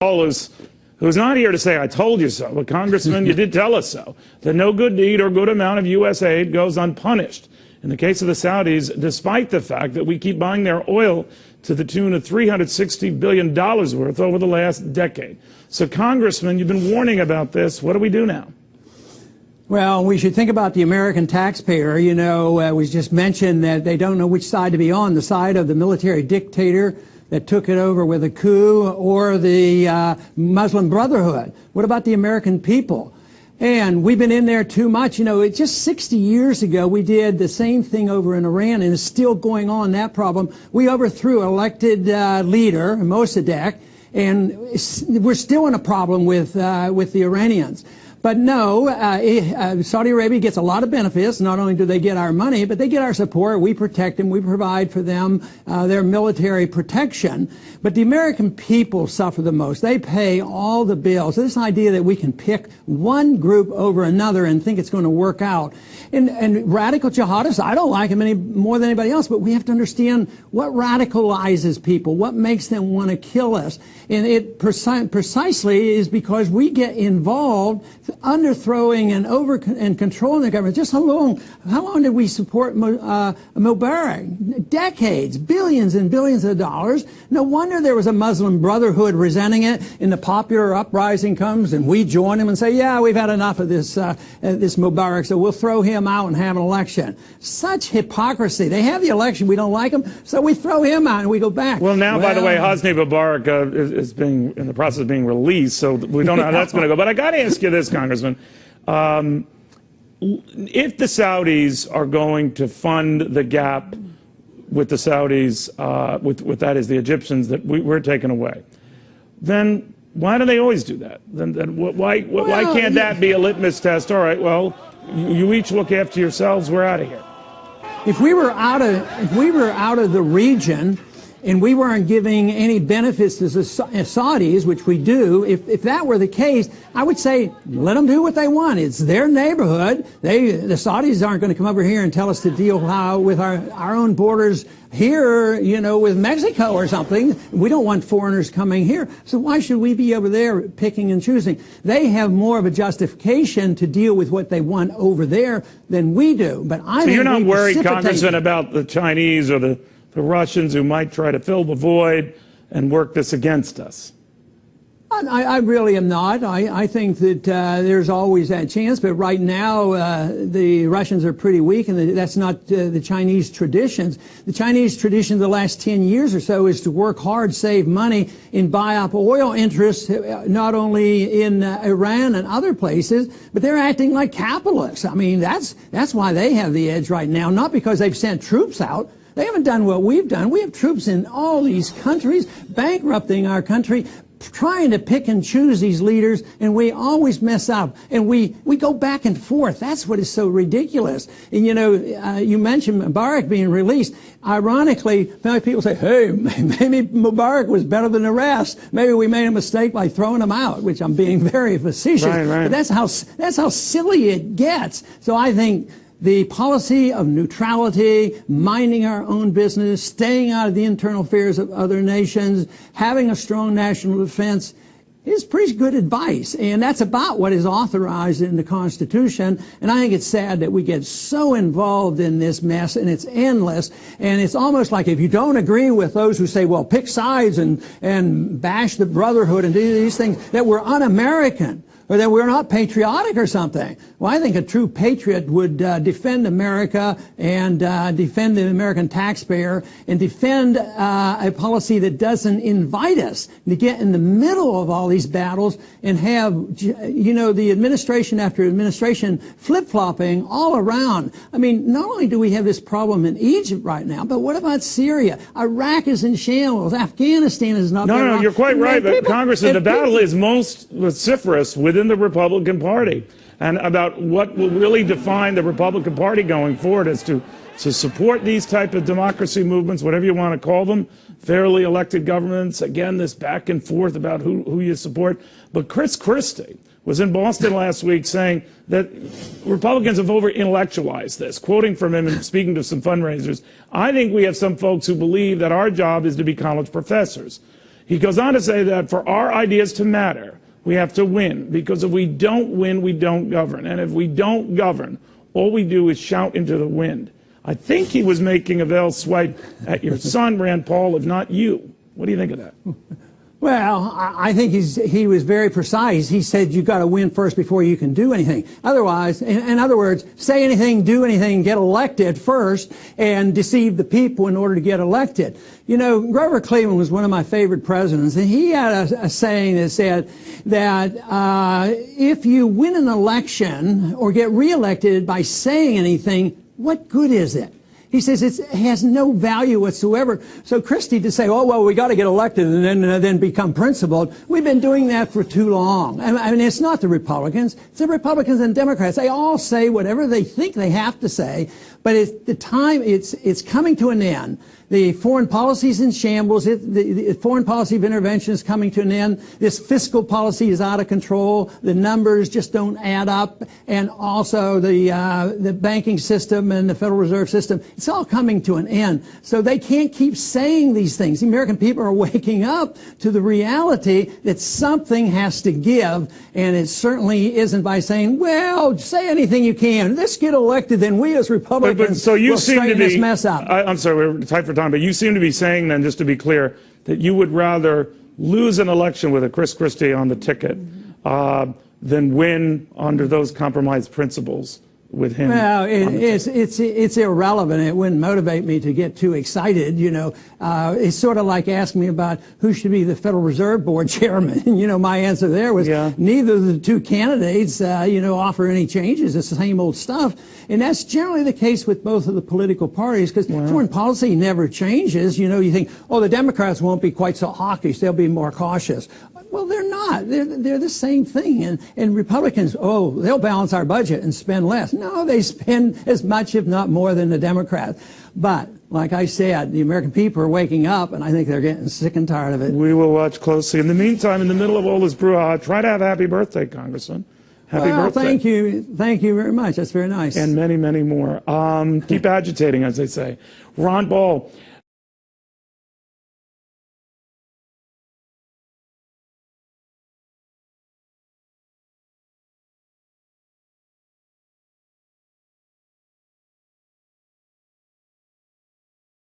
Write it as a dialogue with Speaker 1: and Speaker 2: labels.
Speaker 1: Paul who's not here to say, I told you so, but Congressman, you did tell us so, that no good deed or good amount of U.S. aid goes unpunished. In the case of the Saudis, despite the fact that we keep buying their oil to the tune of $360 billion worth over the last decade. So, Congressman, you've been warning about this. What do we do now?
Speaker 2: Well, we should think about the American taxpayer. You know, we just mentioned that they don't know which side to be on, the side of the military dictator that took it over with a coup, or the Muslim Brotherhood. What about the American people? And we've been in there too much. You know, just 60 years ago, we did the same thing over in Iran, and it's still going on, that problem. We overthrew an elected leader, Mossadegh, and we're still in a problem with the Iranians. But no, Saudi Arabia gets a lot of benefits. Not only do they get our money, but they get our support. We protect them. We provide for them their military protection. But the American people suffer the most. They pay all the bills. This idea that we can pick one group over another and think it's going to work out. And radical jihadists, I don't like them any more than anybody else, but we have to understand what radicalizes people, what makes them want to kill us. And it precisely is because we get involved underthrowing and controlling the government. Just how long did we support Mubarak? Decades, billions and billions of dollars. No wonder there was a Muslim Brotherhood resenting it, and the popular uprising comes and we join them and say, yeah, we've had enough of this Mubarak, so we'll throw him out and have an election. Such hypocrisy. They have the election, we don't like him, so we throw him out and we go back.
Speaker 1: Well, now, by the way, Hosni Mubarak is being in the process of being released, so we don't know how that's going to go. But I got to ask you this, Congressman. If the Saudis are going to fund the gap with the Saudis, with that is the Egyptians that we're taking away, then why do they always do that? Then why can't that be a litmus test? All right, well, you each look after yourselves. We're out of here.
Speaker 2: If we were out of the region, and we weren't giving any benefits to the Saudis, which we do, if that were the case, I would say let them do what they want. It's their neighborhood. The Saudis aren't going to come over here and tell us to deal with our own borders here, you know, with Mexico or something. We don't want foreigners coming here. So why should we be over there picking and choosing? They have more of a justification to deal with what they want over there than we do. But I think
Speaker 1: you're not worried, Congressman, about the Chinese or the Russians who might try to fill the void and work this against us?
Speaker 2: I really am not. I think that there's always that chance, but right now the Russians are pretty weak, and that's not the Chinese traditions. The Chinese tradition the last 10 years or so is to work hard, save money, and buy up oil interests, not only in Iran and other places, but they're acting like capitalists. I mean, that's why they have the edge right now, not because they've sent troops out. They haven't done what we've done. We have troops in all these countries, bankrupting our country, trying to pick and choose these leaders, and we always mess up. And we go back and forth. That's what is so ridiculous. And, you know, you mentioned Mubarak being released. Ironically, many people say, hey, maybe Mubarak was better than the rest. Maybe we made a mistake by throwing him out, which I'm being very facetious.
Speaker 1: Right.
Speaker 2: But that's how silly it gets. So I think the policy of neutrality, minding our own business, staying out of the internal affairs of other nations, having a strong national defense is pretty good advice. And that's about what is authorized in the Constitution. And I think it's sad that we get so involved in this mess, and it's endless. And it's almost like if you don't agree with those who say, well, pick sides and bash the Brotherhood and do these things, that we're un-American, or that we're not patriotic or something. Well, I think a true patriot would defend America and defend the American taxpayer and defend a policy that doesn't invite us to get in the middle of all these battles and have, you know, the administration after administration flip-flopping all around. I mean, not only do we have this problem in Egypt right now, but what about Syria? Iraq is in shambles. Afghanistan is not.
Speaker 1: No, you're quite right. But Congressman, the battle is most vociferous within the Republican Party, and about what will really define the Republican Party going forward as to support these type of democracy movements, whatever you want to call them, fairly elected governments. Again, this back and forth about who you support. But Chris Christie was in Boston last week saying that Republicans have over-intellectualized this, quoting from him and speaking to some fundraisers. I think we have some folks who believe that our job is to be college professors. He goes on to say that for our ideas to matter, we have to win, because if we don't win, we don't govern. And if we don't govern, all we do is shout into the wind. I think he was making a veiled swipe at your son, Rand Paul, if not you. What do you think of that?
Speaker 2: Well, I think he was very precise. He said you've got to win first before you can do anything. Otherwise, in other words, say anything, do anything, get elected first, and deceive the people in order to get elected. You know, Grover Cleveland was one of my favorite presidents, and he had a saying that said that if you win an election or get reelected by saying anything, what good is it? He says it has no value whatsoever. So Christie to say, oh, well, we got to get elected and then become principled, we've been doing that for too long. I mean, it's not the Republicans. It's the Republicans and Democrats. They all say whatever they think they have to say, but it's coming to an end. The foreign policy is in shambles. The foreign policy of intervention is coming to an end. This fiscal policy is out of control. The numbers just don't add up. And also the banking system and the Federal Reserve System, it's all coming to an end. So they can't keep saying these things. The American people are waking up to the reality that something has to give. And it certainly isn't by saying, well, say anything you can. Let's get elected, then we as Republicans will straighten this mess up.
Speaker 1: I'm sorry, we're tight for time, but you seem to be saying then, just to be clear, that you would rather lose an election with a Chris Christie on the ticket than win under those compromise principles with him.
Speaker 2: Well, it's irrelevant. It wouldn't motivate me to get too excited. You know, it's sort of like asking me about who should be the Federal Reserve Board chairman. You know, my answer there was neither of the two candidates, offer any changes. It's the same old stuff. And that's generally the case with both of the political parties, because foreign policy never changes. You know, you think, oh, the Democrats won't be quite so hawkish. They'll be more cautious. Well, they're not. They're the same thing. And Republicans, oh, they'll balance our budget and spend less. No, they spend as much, if not more, than the Democrats. But, like I said, the American people are waking up, and I think they're getting sick and tired of it.
Speaker 1: We will watch closely. In the meantime, in the middle of all this brouhaha, try to have a happy birthday, Congressman. Happy birthday.
Speaker 2: Thank you. Thank you very much. That's very nice.
Speaker 1: And many, many more. Keep agitating, as they say. Ron Paul.